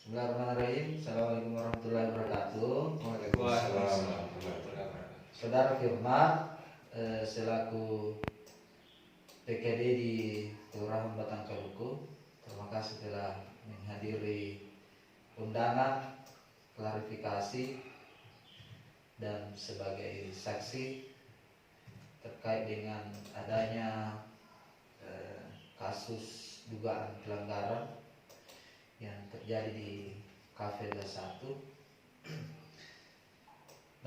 Bismillahirrahmanirrahim. Assalamualaikum warahmatullahi wabarakatuh. Waalaikumsalam warahmatullahi wabarakatuh. Saudara Firman, selaku PKD di Kelurahan Batangkaluku, terima kasih telah menghadiri undangan klarifikasi dan sebagai saksi terkait dengan adanya kasus dugaan pelanggaran yang terjadi di Cafe 21.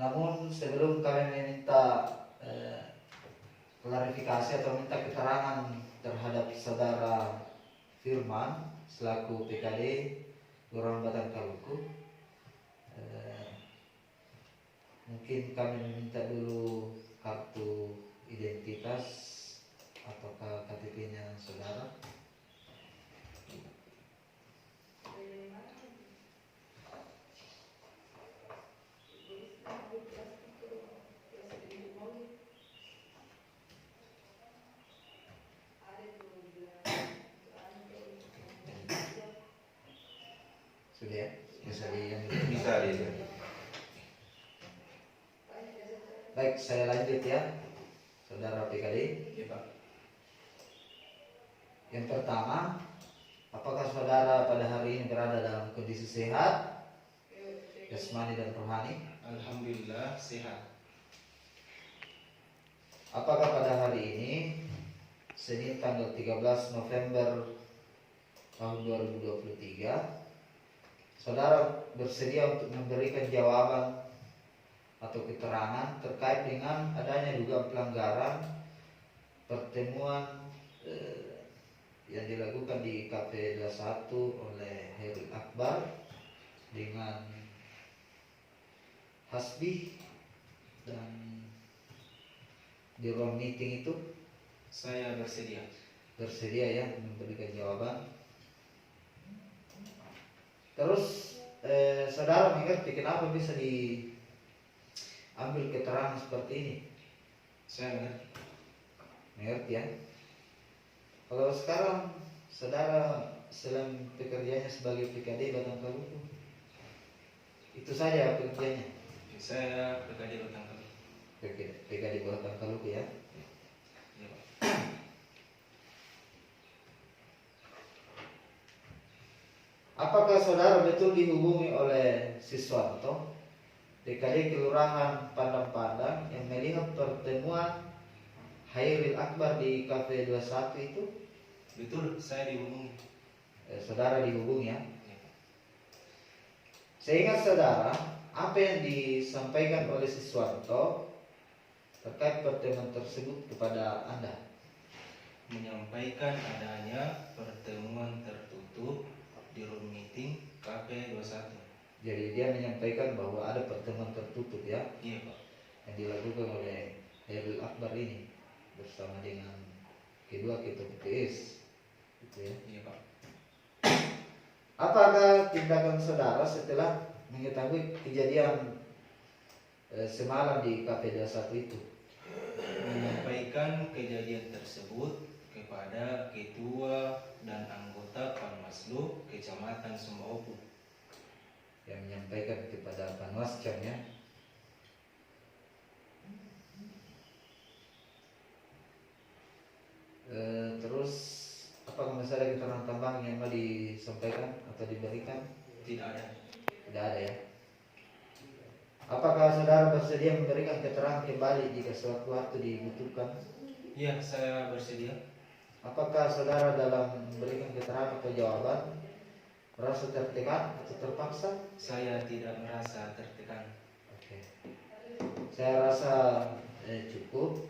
Namun sebelum kami meminta klarifikasi atau minta keterangan terhadap saudara Firman selaku PKD Kelurahan Batangkaluku, mungkin kami meminta dulu kartu identitas ataukah KTP-nya saudara. Sudah ya? Bisa dia. Baik, saya lanjut ya, saudara PKD. Iya, Pak. Yang pertama, apakah saudara pada hari ini berada dalam kondisi sehat, jasmani dan rohani? Alhamdulillah sehat. Apakah pada hari ini, Senin tanggal 13 November tahun 2023, saudara bersedia untuk memberikan jawaban atau keterangan terkait dengan adanya dugaan pelanggaran pertemuan yang dilakukan di Cafe 21 oleh Hairil Akbar dengan Hasbi, dan di ruang meeting itu Saya bersedia. ya memberikan jawaban. Terus saudara mengerti kenapa bisa diambil keterangan seperti ini? Saya Mengerti ya? Kalau sekarang saudara sedang pekerjaannya sebagai PKD Batangkaluku, itu saja pekerjaannya. Saya PKD Batangkaluku. PKD Batangkaluku ya. Iya, Pak. Apakah saudara betul dihubungi oleh Siswanto, PKD Kelurahan Padang-Padang, yang melihat pertemuan Hairil Akbar di Cafe 21 itu? Betul, saya dihubungi. Saudara dihubungi ya. Iya, Pak. Seingat saudara, apa yang disampaikan oleh Siswanto terkait pertemuan tersebut kepada Anda? Menyampaikan adanya pertemuan tertutup di room meeting Cafe 21. Jadi dia menyampaikan bahwa ada pertemuan tertutup ya, Iya, Pak. yang dilakukan oleh Hairil Akbar ini bersama dengan kedua ketua PTS, gitu ya. Iya, Pak. Apakah tindakan saudara setelah mengetahui kejadian semalam di Cafe 21 itu? Menyampaikan kejadian tersebut kepada ketua dan anggota Panwaslu Kecamatan Sumbaopu. Yang menyampaikan kepada Panwascam ya. Terus apakah masih ada keterangan tambahan yang mau disampaikan atau diberikan? Tidak ada. Tidak ada ya. Apakah saudara bersedia memberikan keterangan kembali jika suatu waktu dibutuhkan? Iya, saya bersedia. Apakah saudara dalam memberikan keterangan atau jawaban merasa tertekan atau terpaksa? Saya tidak merasa tertekan. Oke. Saya rasa cukup.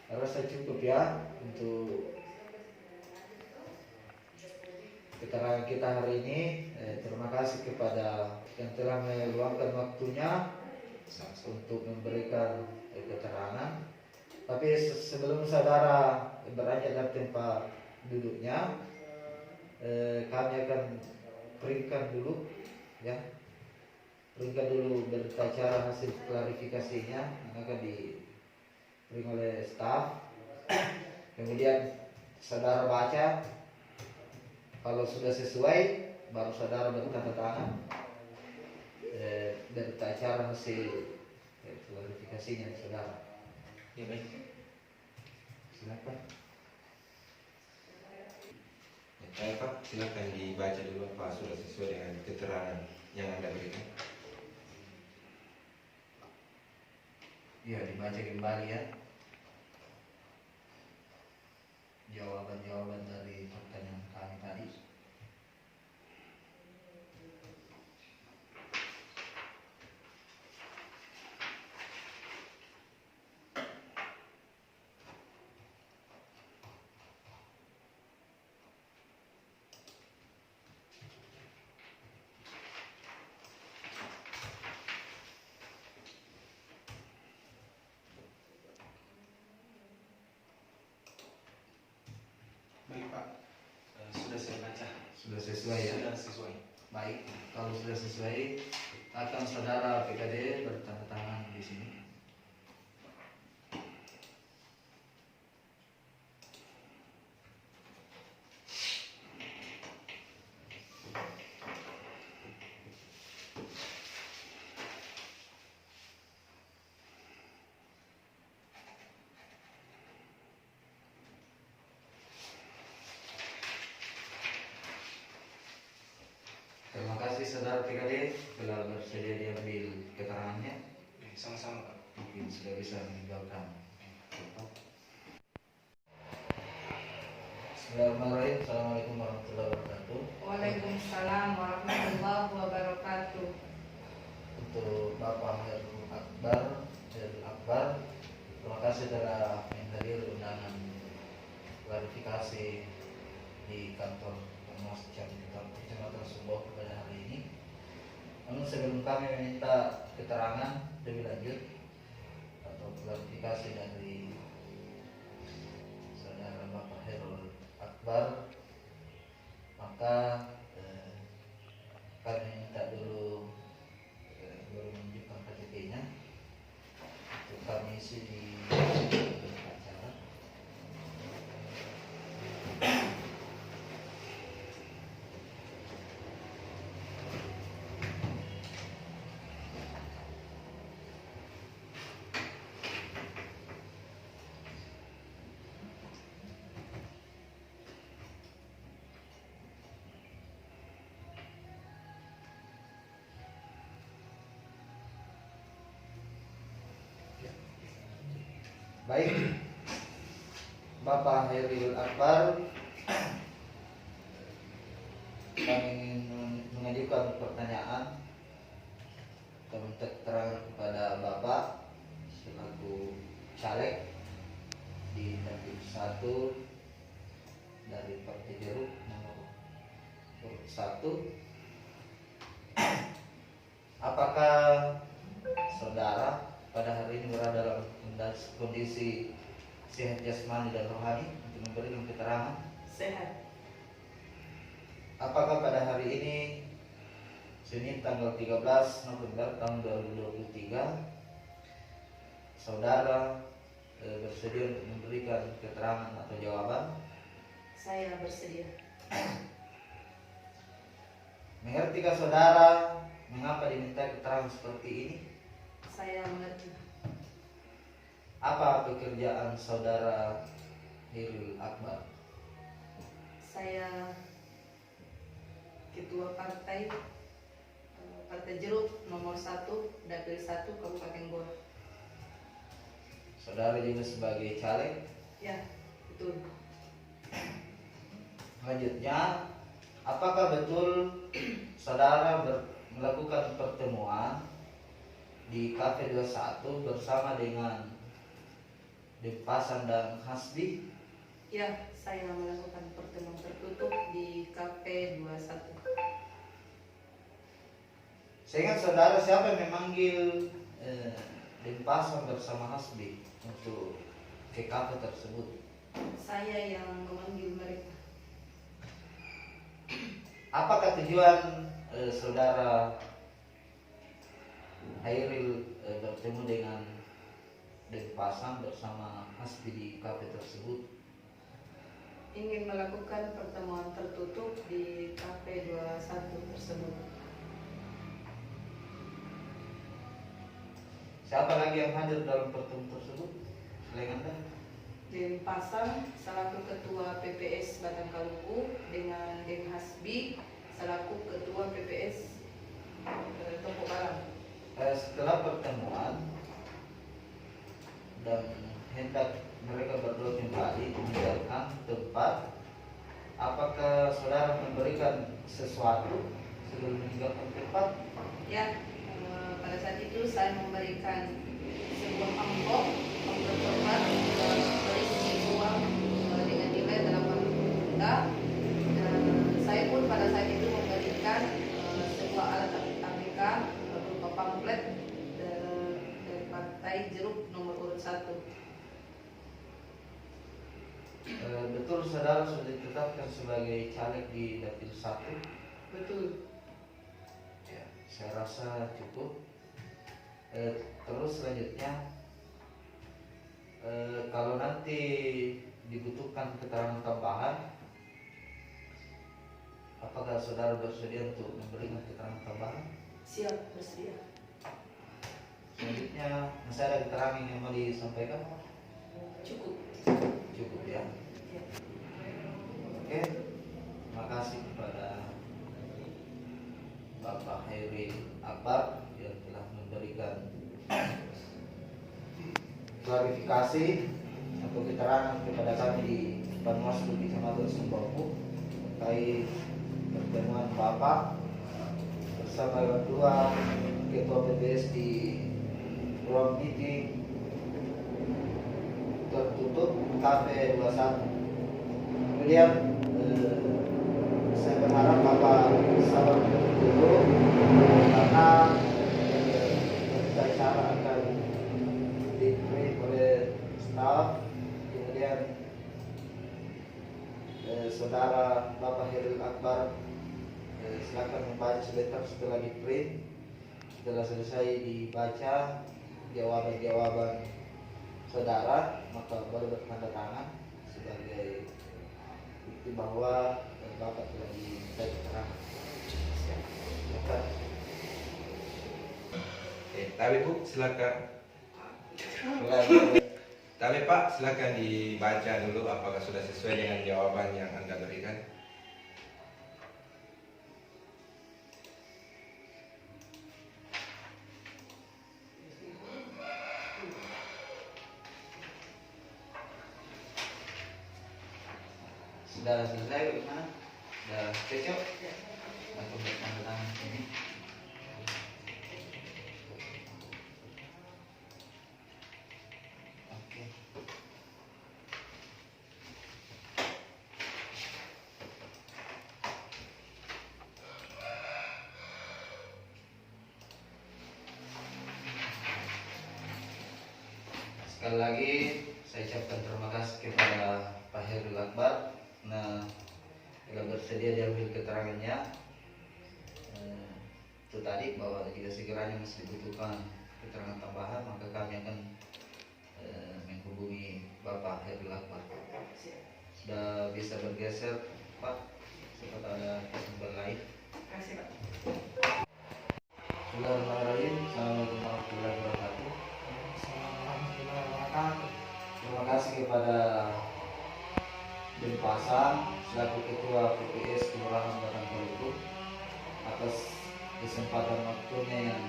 Rasa cukup ya untuk keterangan kita hari ini. Terima kasih kepada yang telah meluangkan waktunya untuk memberikan keterangan. Tapi sebelum saudara beranjak dari tempat duduknya, kami akan peringkan dulu ya, peringkan dulu berita acara hasil klarifikasinya yang akan diberi oleh staf. Kemudian saudara baca, kalau sudah sesuai baru saudara bertanda tangan berita acara hasil klarifikasinya saudara. Ya baik. Silakan. Ya, baik Pak, silakan dibaca dulu Pak, sudah sesuai dengan keterangan yang Anda berikan. Iya, dibaca kembali ya. Jawaban-jawaban dari pertanyaan kami tadi. Baik Pak. Sudah saya baca. Sudah sesuai ya? Sudah sesuai. Baik, kalau sudah sesuai akan saudara PKD bertanda tangan di sini. Terima kasih saudara PKD telah bersedia diambil keterangannya. Sama-sama Pak. Mungkin sudah bisa meninggalkan. Bismillahirrahmanirrahim. Assalamualaikum warahmatullahi wabarakatuh. Waalaikumsalam warahmatullahi wabarakatuh. Untuk Bapak Herul Akbar, terima kasih telah menghadir undangan klarifikasi di kantor Pengawas Kecamatan Sumbawa pada hari ini. Namun sebelum kami meminta keterangan lebih lanjut atau klarifikasi dari saudara Bapak Herul Akbar, maka kami minta dulu baru menunjukkan KTP-nya untuk kami isi di acara. Baik, Bapak Herul Akbar, kami ingin mengajukan pertanyaan atau minta keterangan kepada Bapak selaku caleg di Dapil 1 dari Partai Jeruk nomor urut 1. Apakah saudara pada hari ini berada dalam kondisi sehat jasmani dan rohani untuk memberikan keterangan? Sehat. Apakah pada hari ini Senin tanggal 13 November tahun 2023 saudara bersedia untuk memberikan keterangan atau jawaban? Saya bersedia. Mengertikah saudara mengapa diminta keterangan seperti ini? Saya mengerti. Apa pekerjaan saudara Herul Akbar? Saya ketua partai Jeruk nomor 1 Dapil 1 Kabupaten Goa. Saudara juga sebagai caleg. Ya, betul. Selanjutnya, apakah betul saudara melakukan pertemuan di Cafe 21 bersama dengan Denpasan dan Hasbi? Ya, saya melakukan pertemuan tertutup di Cafe 21. Saya ingat saudara siapa yang memanggil Denpasan bersama Hasbi untuk ke kafe tersebut? Saya yang memanggil mereka. Apakah tujuan saudara Hairil bertemu dengan Denpasan bersama Hasbi di kafe tersebut? ingin melakukan pertemuan tertutup di Cafe 21 tersebut. Siapa lagi yang hadir dalam pertemuan tersebut selain Anda? Denpasar selaku Ketua PPS Batang Kaluku dengan Den Hasbi selaku Ketua PPS Toko Balang. Setelah pertemuan dan hendak mereka berdua kembali meninggalkan tempat, apakah saudara memberikan sesuatu sebelum meninggalkan tempat? Ya, pada saat itu saya memberikan sebuah amplop coklat berisi uang dengan nilai 8 juta, dan saya pun pada saat itu memberikan sebuah alat ABK berupa pamflet dari Partai Jeruk nomor urut 1. Betul saudara sudah ditetapkan sebagai caleg di Dapil 1? Betul. Ya, saya rasa cukup. Terus selanjutnya, kalau nanti dibutuhkan keterangan tambahan, apakah saudara bersedia untuk memberikan keterangan tambahan? Siap, bersedia. Selanjutnya, masih ada keterangan yang mau disampaikan? Cukup. Cukup ya. Ya. Oke, terima kasih kepada Bapak Hairi Akbar yang telah memberikan klarifikasi atau keterangan kepada kami di Panwaslu Kecamatan Sumbawku terkait pertemuan Bapak bersama kedua Ketua PPS di ruang meeting tertutup Cafe 21. Kemudian saya berharap Bapak sabar dulu karena acara akan di-brief oleh staf. Kemudian saudara Bapak Hairil Akbar silakan membaca sebentar setelah di-print. Setelah selesai dibaca jawaban-jawaban saudara, maka baru bertanda tangan sebagai bukti bahwa Bapak telah diminta keterangan. Silakan. Tapi Bu, silakan. Tapi Pak, silakan dibaca dulu apakah sudah sesuai dengan jawaban yang Anda berikan. Sudah selesai bagaimana? Sudah cocok? Aku bertanda tangan ini. Oke. Sekali lagi saya ucapkan terima kasih kepada Pak Hairil Akbar. Nah, telah bersedia diambil keterangannya. Itu tadi bahwa jika sekiranya masih dibutuhkan keterangan tambahan, maka kami akan menghubungi Bapak Hairil Akbar. Sudah bisa bergeser Pak, sempat ada sumber lain. Terima kasih, Pak. Bismillahirrahmanirrahim. Assalamualaikum warahmatullahi wabarakatuh. Terima kasih kepada Denpasar selaku Ketua PPS Kelurahan Batang Kaluku atas kesempatan waktunya yang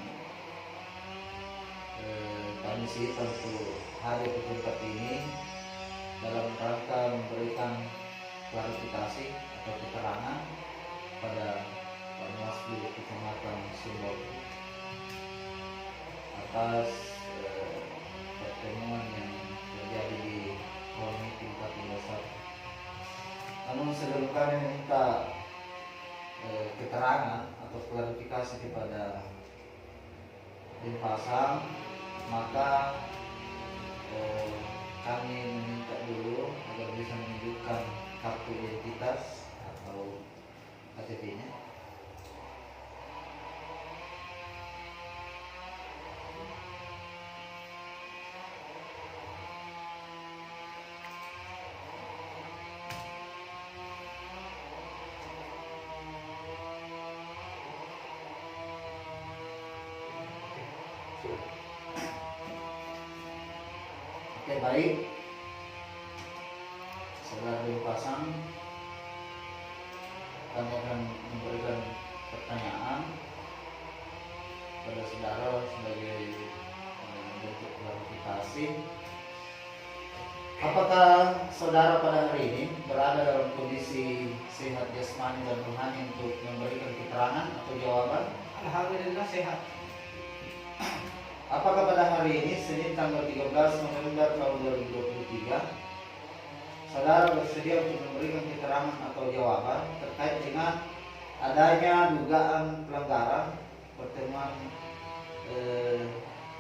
kami sita untuk hadir di tempat ini dalam rangka memberikan klarifikasi atau keterangan pada Panwaslu Kecamatan Sumbawku atas pertemuan yang terjadi di ruang meeting K31. Namun sebelum kami meminta keterangan atau klarifikasi kepada Denpasar, maka kami meminta dulu agar bisa menunjukkan kartu identitas atau KTP-nya. baik, saudara dipasang, kami akan memberikan pertanyaan pada saudara sebagai bentuk klarifikasi. Apakah saudara pada hari ini berada dalam kondisi sehat jasmani dan rohani untuk memberikan keterangan atau jawaban? Alhamdulillah sehat. Apakah pada hari ini, Senin tanggal 13 November tahun 2023, saudara bersedia untuk memberikan keterangan atau jawaban terkait dengan adanya dugaan pelanggaran pertemuan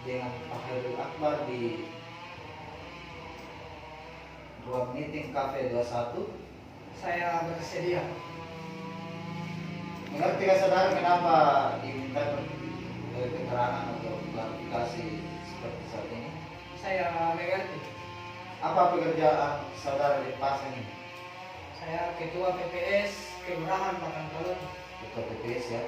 dengan Pak Khairul Akbar di ruang meeting Cafe 21? Saya bersedia. Mengerti saudara kenapa diminta keterangan atau klarifikasi seperti saat ini? Saya mengerti. Apa pekerjaan saudara di pas ini? Saya Ketua PPS Kelurahan Batangkalun. Ketua PPS ya.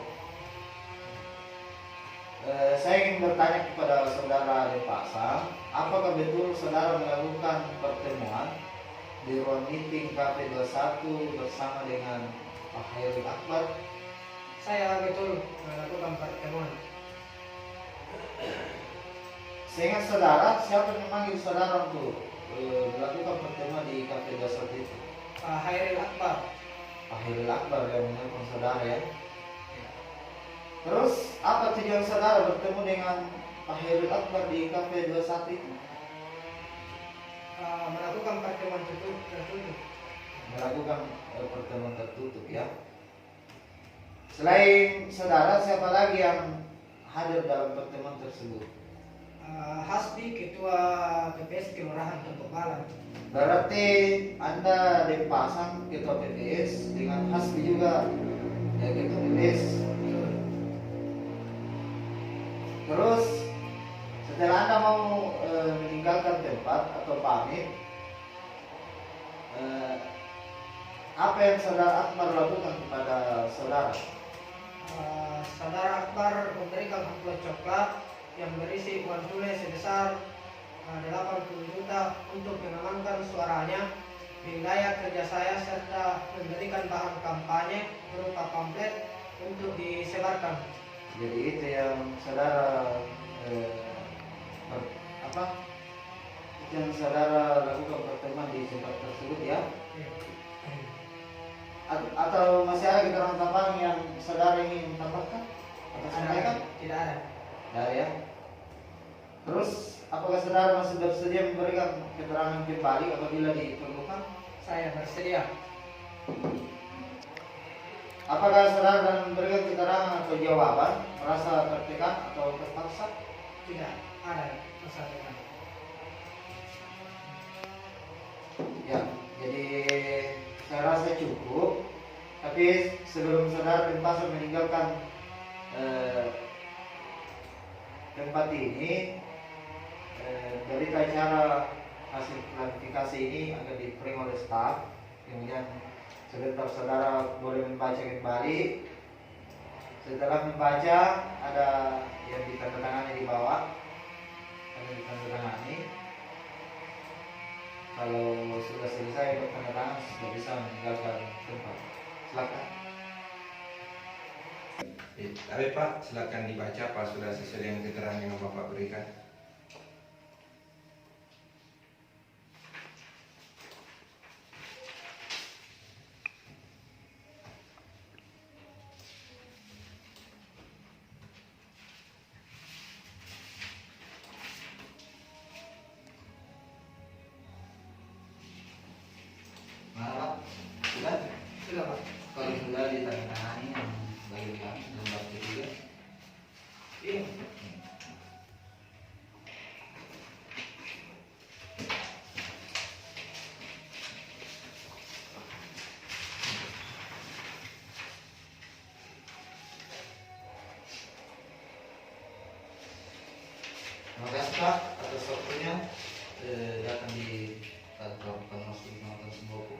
Saya ingin bertanya kepada saudara Denpasar, apakah betul saudara melakukan pertemuan di ruang meeting Cafe 21 bersama dengan Pak Khairul Akbar? Saya betul melakukan pertemuan. Seingat saudara, siapa yang memanggil saudara untuk melakukan pertemuan di Cafe 21 itu? Pak Khairul Akbar. Pak Khairul Akbar yang menelpon saudara ya. Terus apa tujuan saudara bertemu dengan Pak Khairul Akbar di Cafe 21 itu? Melakukan pertemuan tertutup. Melakukan pertemuan tertutup ya. Selain saudara, siapa lagi yang hadir dalam pertemuan tersebut? Hasbi Ketua PPS Kelurahan Tembok Balan. Berarti Anda dipasang Ketua PPS dengan Hasbi juga Ketua PPS. Terus setelah Anda mau meninggalkan tempat atau pamit, apa yang saudara Akbar lakukan kepada saudara? Saudara Akbar memberikan amplop coklat yang berisi uang tunai sebesar 80 juta untuk mengamankan suaranya, biaya kerja saya, serta memberikan bahan kampanye berupa pamflet untuk disebarkan. Jadi itu yang saudara itu yang saudara lakukan pertemuan di tempat tersebut ya? Atau masih ada keterangan tambahan yang saudara ingin tambahkan atau sampaikan? Tidak ada. Tidak ya. Terus apakah saudara masih bersedia memberikan keterangan kembali apabila diperlukan? Saya bersedia. Apakah saudara dalam memberikan keterangan atau jawaban merasa tertekan atau terpaksa? Tidak ada masalah. Ya, jadi saya rasa cukup. Tapi sebelum saudara Denpasar meninggalkan tempat ini, berita acara hasil klarifikasi ini akan diterima oleh staf. Kemudian sebentar saudara boleh membaca kembali. Setelah membaca, ada yang ditandatangani di bawah, ada ditandatangani. Kalau sudah selesai bertandatangan, sudah bisa meninggalkan tempat. Silakan. Tapi Pak, silakan dibaca Pak, sudah sesuai dengan keterangan yang Bapak berikan. Mana Pak? Sudah? Sudah Pak. Kalau sudah ditandatangani yang bagian lembar ketiga. Iya. Terima kasih Pak atas waktunya datang di kantor Panwaslu Kecamatan Semboku.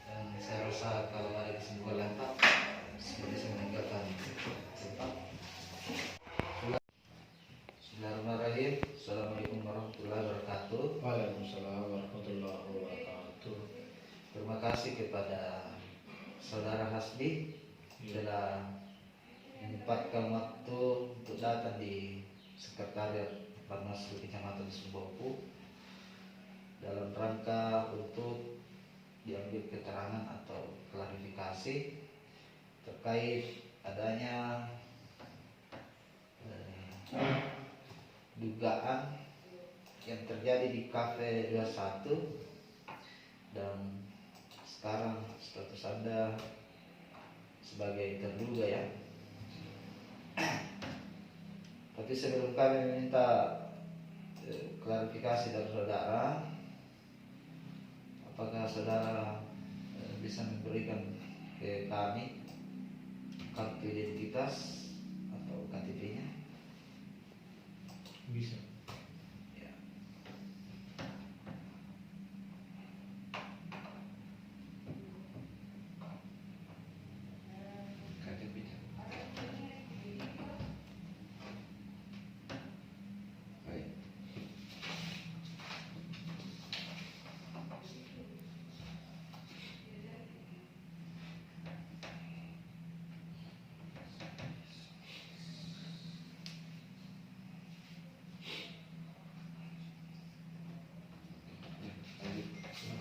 Dan saya rasa kalau ada kesimpulan Pak, sudah bisa meninggalkan tempat. Bismillahirrahmanirrahim. Assalamualaikum warahmatullahi wabarakatuh. kasih kepada Saudara Hasbi telah menyempatkan waktu untuk datang di Sekretariat Bawaslu Kecamatan Sumbawa dalam rangka untuk diambil keterangan atau klarifikasi terkait adanya dugaan yang terjadi di Cafe 21 dan sekarang status Anda sebagai terduga ya. Tapi sebelum kami meminta klarifikasi dari saudara, apakah saudara bisa memberikan ke kami kartu identitas atau KTP-nya? Bisa. Ya. KTP. Baik.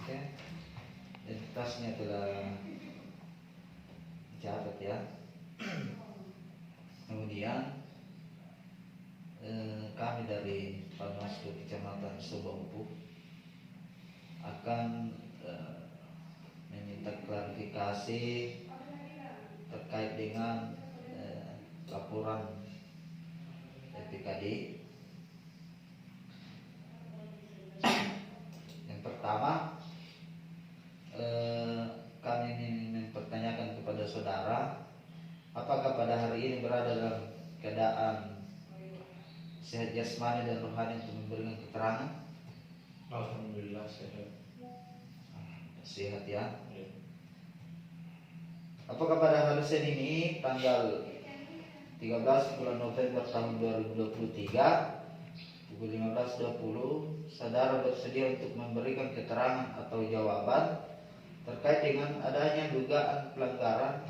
Oke. Identitasnya telah dicatat ya. Kemudian kami dari Bawaslu Kecamatan Sumbawa akan meminta klarifikasi terkait dengan laporan PKD. Yang pertama, kami ingin mempertanyakan kepada saudara, apakah pada hari ini berada dalam keadaan sehat jasmani dan rohani untuk memberikan keterangan? Alhamdulillah sehat. Sehat ya. Ya. Apakah pada hari Senin ini tanggal 13 bulan November tahun 2023 pukul 15.20 saudara bersedia untuk memberikan keterangan atau jawaban terkait dengan adanya dugaan pelanggaran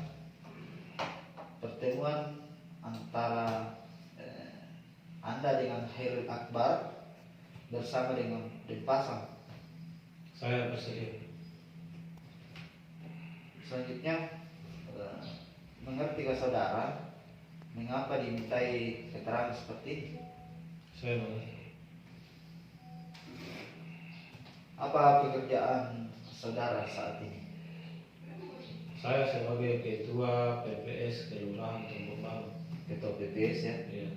pertemuan antara Anda dengan Khairul Akbar bersama dengan Denpasar? Saya bersedia. Selanjutnya, mengertikah saudara mengapa dimintai keterangan seperti ini? Saya mengerti. Apa pekerjaan saudara saat ini? Saya sebagai ketua PPS Kelurahan Tombong Baru. Ketua PPS ya. Ya.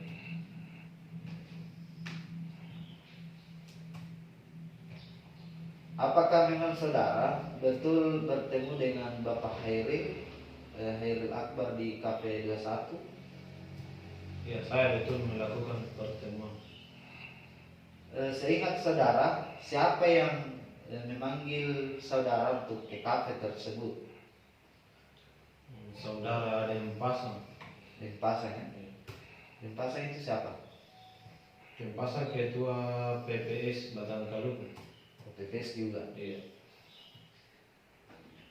Apakah memang saudara betul bertemu dengan Bapak Khairul Akbar di Cafe 21? Ya, saya betul melakukan pertemuan. Seingat saudara, siapa yang memanggil saudara untuk ke kafe tersebut? Saudara Denpasar. Denpasar ya? Denpasar itu siapa? Denpasar ketua PPS Batang Kaluku. PPS juga. Iya.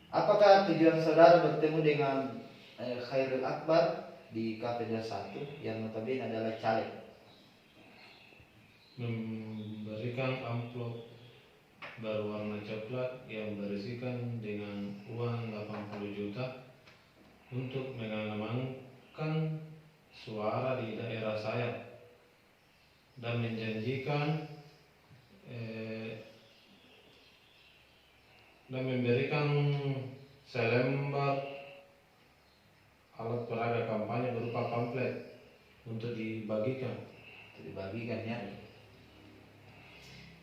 Apakah tujuan saudara bertemu dengan Khairul Akbar di Cafe 21 yang notabene adalah caleg? Memberikan amplop berwarna coklat yang berisikan dengan uang 80 juta untuk mengamankan suara di daerah saya dan menjanjikan dan memberikan selembar alat peraga kampanye berupa pamflet untuk dibagikan. Dibagikan ya.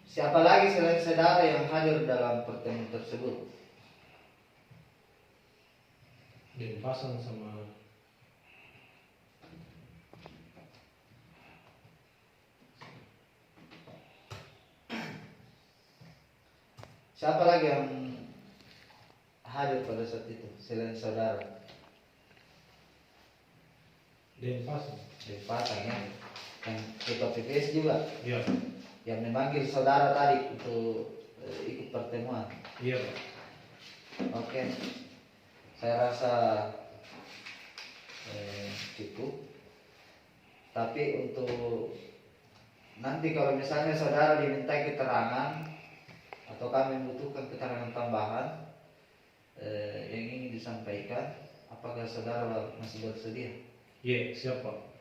Siapa lagi selain saudara yang hadir dalam pertemuan tersebut? Denpasar sama Siapa lagi yang hadir pada saat itu selain saudara? Denpasar. Denpasar ya. Yang ketua PPS juga Iya. yang memanggil saudara tadi untuk ikut pertemuan. Iya. Oke, saya rasa cukup. Tapi untuk nanti kalau misalnya saudara diminta keterangan atau kami membutuhkan keterangan tambahan yang ingin disampaikan, apakah saudara masih bersedia? Iya, siap Pak.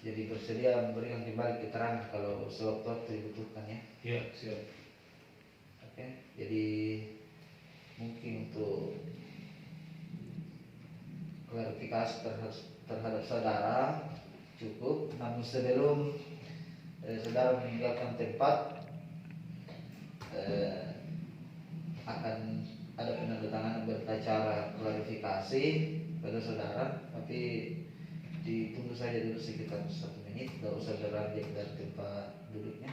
Jadi bersedia memberikan kembali keterangan kalau sewaktu-waktu dibutuhkan ya. Iya, siap. Oke, jadi mungkin untuk klarifikasi terhadap saudara cukup. Namun sebelum saudara meninggalkan tempat, akan ada penandatanganan berita acara klarifikasi pada saudara, tapi ditunggu saja dulu sekitar 1 menit, tidak usah beranjak dari tempat duduknya,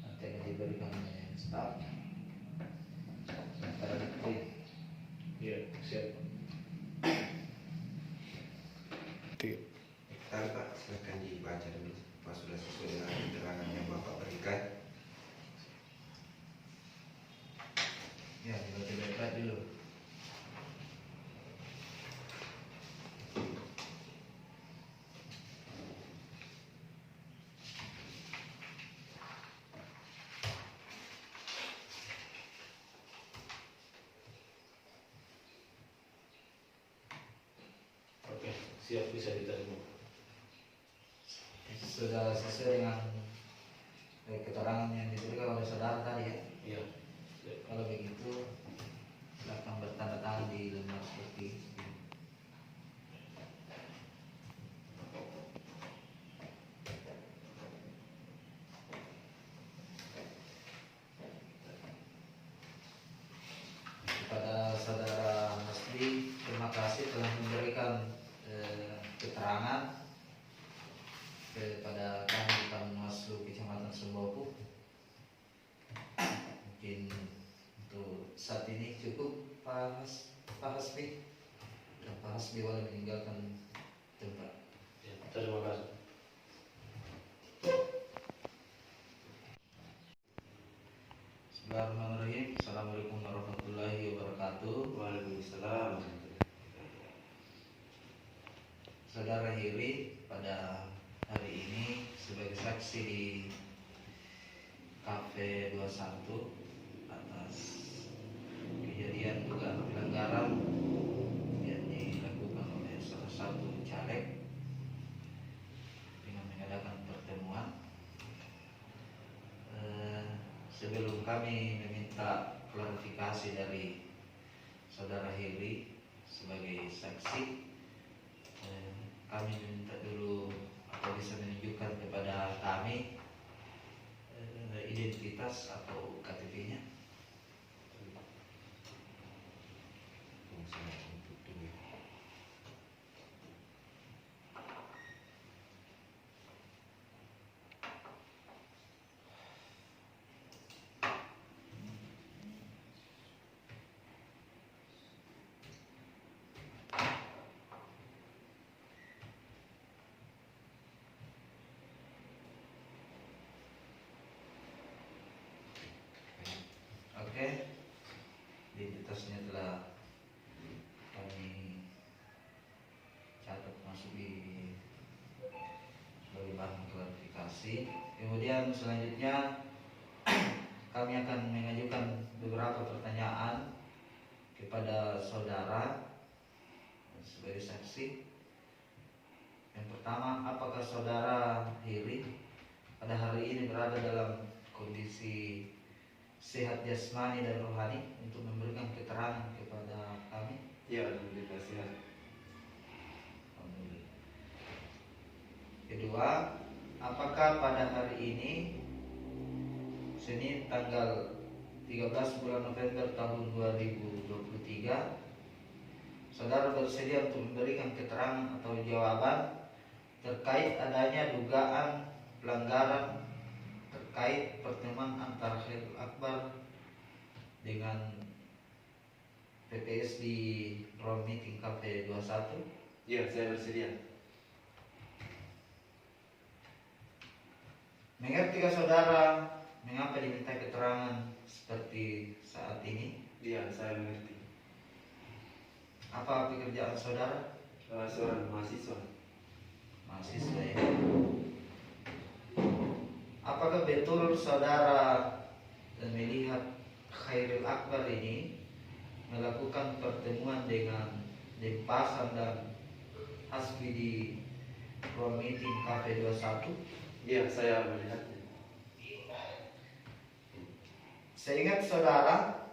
nanti akan diberikan oleh staf sementara dikit. Iya, siap. Tahu Pak, silakan dibaca dulu. Pak sudah sesuai dengan keterangan yang Bapak berikan. Ya, dibaca dulu. Oke, siap, bisa diterima. Sudah sesuai dengan keterangan yang diberikan oleh saudara tadi ya. Iya. Siap. Kalau begitu silakan bertanda tangan di lembar seperti ini. Kepada saudara Hasbi, terima kasih telah memberikan keterangan kepada kami di Panwaslu Kecamatan Semboku. Mungkin untuk saat ini cukup Pak Hasbi. Dan Pak Hasbi boleh meninggalkan tempat. Ya, terima kasih. Bismillahirrahmanirrahim. Assalamualaikum warahmatullahi wabarakatuh. Waalaikumsalam. Saudara Hiri pada hari ini sebagai saksi di Cafe 21 atas kejadian dugaan pelanggaran yang dilakukan oleh salah satu caleg dengan mengadakan pertemuan. Sebelum kami meminta klarifikasi dari saudara Heri sebagai saksi, kami minta dulu atau bisa menunjukkan kepada kami identitas atau KTP-nya. Oke, identitasnya telah kami catat masuk di sebagai bahan klarifikasi. Kemudian selanjutnya kami akan mengajukan beberapa pertanyaan kepada saudara sebagai saksi. Yang pertama, apakah saudara Hiri pada hari ini berada dalam kondisi sehat jasmani dan rohani untuk memberikan keterangan kepada kami? Ya, alhamdulillah sehat. Alhamdulillah. Kedua, apakah pada hari ini Senin tanggal 13 bulan November tahun 2023 saudara bersedia untuk memberikan keterangan atau jawaban terkait adanya dugaan pelanggaran terkait pertemuan antara Khairul Akbar dengan PPS di Ruang Meeting Cafe 21? Ya, saya bersedia. Mengertikah saudara mengapa diminta keterangan seperti saat ini? Iya, saya mengerti. Apa pekerjaan saudara? Seorang mahasiswa. Mahasiswa ya. Apakah betul saudara melihat Khairil Akbar ini melakukan pertemuan dengan Denpasan dan Hasbi di ruang meeting Cafe 21? Iya, saya melihatnya. Seingat saudara,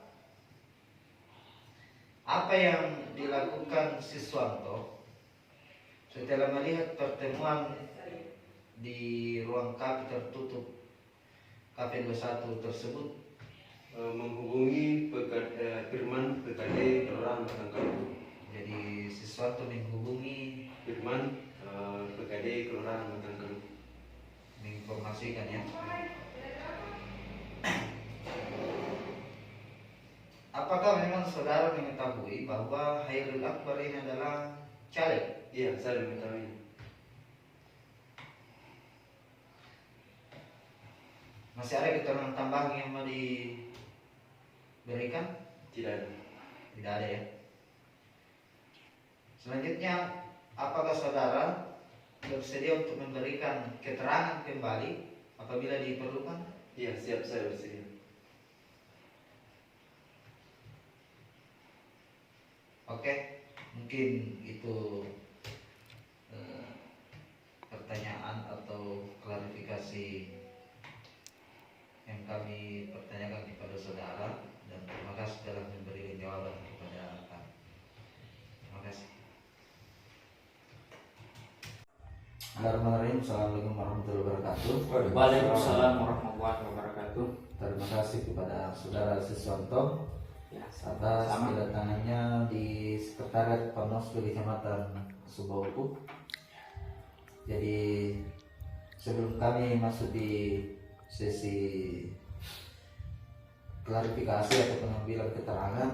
apa yang dilakukan Siswanto setelah melihat pertemuan di ruang kafe tertutup Cafe 21 tersebut? Menghubungi Firman PKD Kelurahan Batangkalu. Jadi Siswanto menghubungi Firman PKD Kelurahan Batangkalu. menginformasikan ya. Apakah memang saudara mengetahui bahwa Khairil Akbar ini adalah caleg? Iya, saya mengetahui. Masih ada keterangan tambahan yang mau diberikan? Tidak ada. Tidak ada ya. Selanjutnya, apakah saudara bersedia untuk memberikan keterangan kembali apabila diperlukan? Iya, siap, saya bersedia. Oke, mungkin itu pertanyaan atau klarifikasi yang kami pertanyakan kepada saudara, dan terima kasih telah memberi jawaban kepada kami. Terima kasih. Bismillahirrahmanirrahim. Assalamualaikum warahmatullahi wabarakatuh. Waalaikumsalam warahmatullahi wabarakatuh. Terima kasih kepada saudara Siswanto Ya, atas sama. kedatangannya di Sekretariat Panosku di Kecamatan Subauku. Jadi sebelum kami masuk di sesi klarifikasi atau pengambilan keterangan,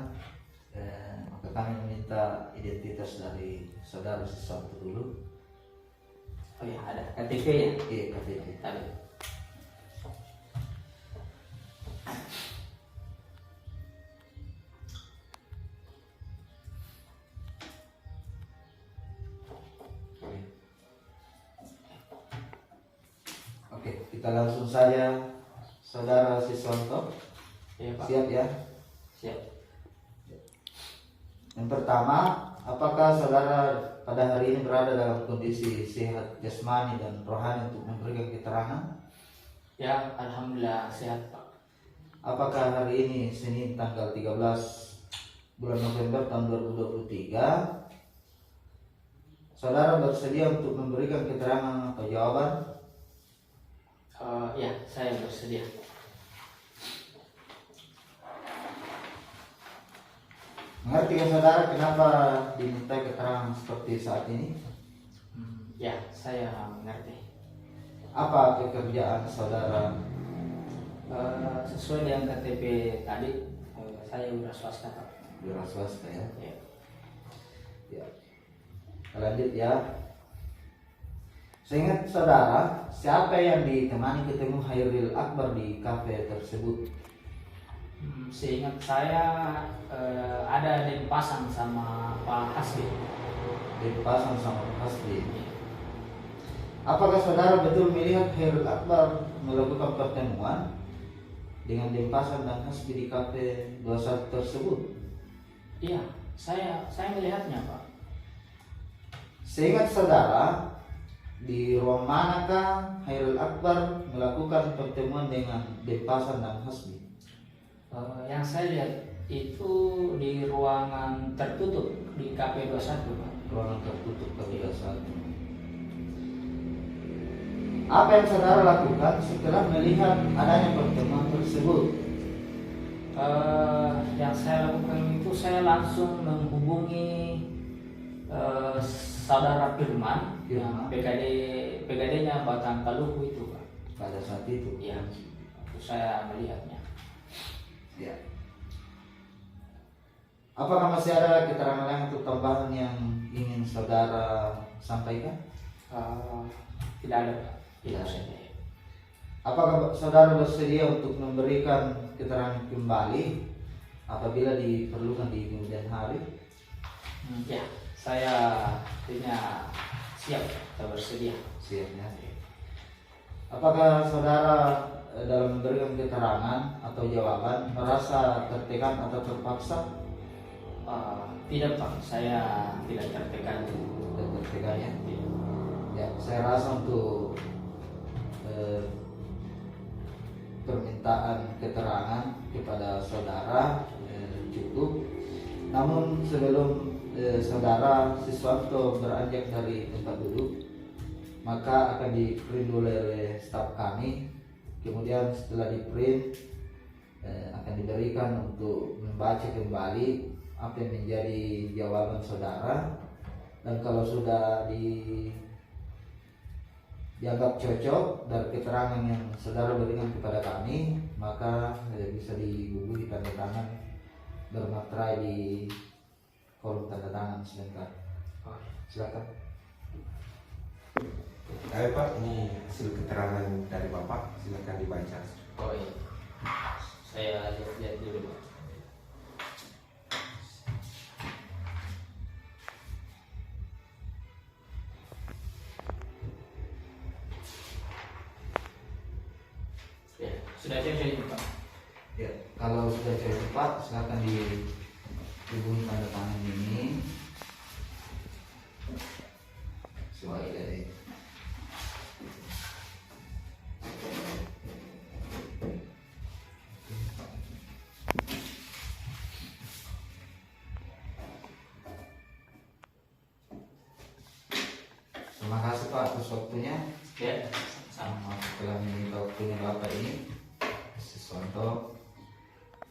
maka kami meminta identitas dari saudara Siswanto dulu. Oh ya, ada KTP ya? Iya, KTP. Ada. Oke, kita langsung saja, saudara Siswanto. Iya, Pak. Siap ya? Siap. Yang pertama, apakah saudara pada hari ini berada dalam kondisi sehat jasmani dan rohani untuk memberikan keterangan? Ya, alhamdulillah sehat, Pak. Apakah hari ini Senin tanggal 13 bulan November tahun 2023 saudara bersedia untuk memberikan keterangan atau jawaban? Ya, saya bersedia. Mengerti kan saudara kenapa diminta keterangan seperti saat ini? Ya, saya mengerti. Apa pekerjaan saudara? Sesuai dengan KTP tadi, saya udah swasta, Pak. Wira swasta ya. Ya. Ya. Lanjut ya. Seingat saudara, siapa yang ditemani ketemu Khairil Akbar di kafe tersebut? Seingat saya ada Denpasan sama Pak Hasbi. Dipasang sama Hasbi. Apakah saudara betul melihat Khairil Akbar melakukan pertemuan dengan Denpasan dan Hasbi di kafe 21 tersebut? Iya, saya melihatnya, Pak. Seingat saudara, di ruang manakah Khairil Akbar melakukan pertemuan dengan Denpasan dan Hasbi? Yang saya lihat itu di ruangan tertutup di KP 21, Pak. Ruangan tertutup kebiasaan. Apa yang saudara lakukan setelah melihat adanya pertemuan tersebut? Yang saya lakukan itu saya langsung menghubungi saudara Firman yang PKD-nya Batangkalu itu, Pak. Pada saat itu, Ya, saya melihatnya. ya. Apakah masih ada keterangan lain atau tambahan yang ingin saudara sampaikan? Tidak ada, Pak. Tidak Tidak. saja. Apakah saudara bersedia untuk memberikan keterangan kembali apabila diperlukan di kemudian hari? Ya, saya artinya siap atau bersedia. Siapnya. Apakah saudara dalam memberikan keterangan atau jawaban merasa tertekan atau terpaksa? Tidak Pak, saya tidak tertekan. Tertekannya? Ya, saya rasa untuk permintaan keterangan kepada saudara cukup. Namun sebelum saudara Siswanto beranjak dari tempat duduk, maka akan di-print dulu oleh staf kami. Kemudian setelah di-print akan diberikan untuk membaca kembali apa yang menjadi jawaban saudara, dan kalau sudah dianggap cocok dari keterangan yang saudara berikan kepada kami, maka bisa dibubuhi tanda tangan bermaterai di kolom tanda tangan sebentar. Silakan. Ayo Pak, ini hasil keterangan dari Bapak, silakan dibaca. Oh iya, saya lihat dulu Pak. Ya, sudah cocok ini Pak. Ya, kalau sudah cepat silakan dihubungi tanda tangan ini. Sebagai terima kasih Pak atas waktunya. Ya, sama. Telah meminta waktunya Bapak ini Siswanto.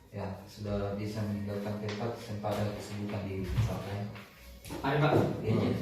Ya, sudah bisa meninggalkan tempat sempat ada kesibukan di pesantren. Mari Pak. Izin.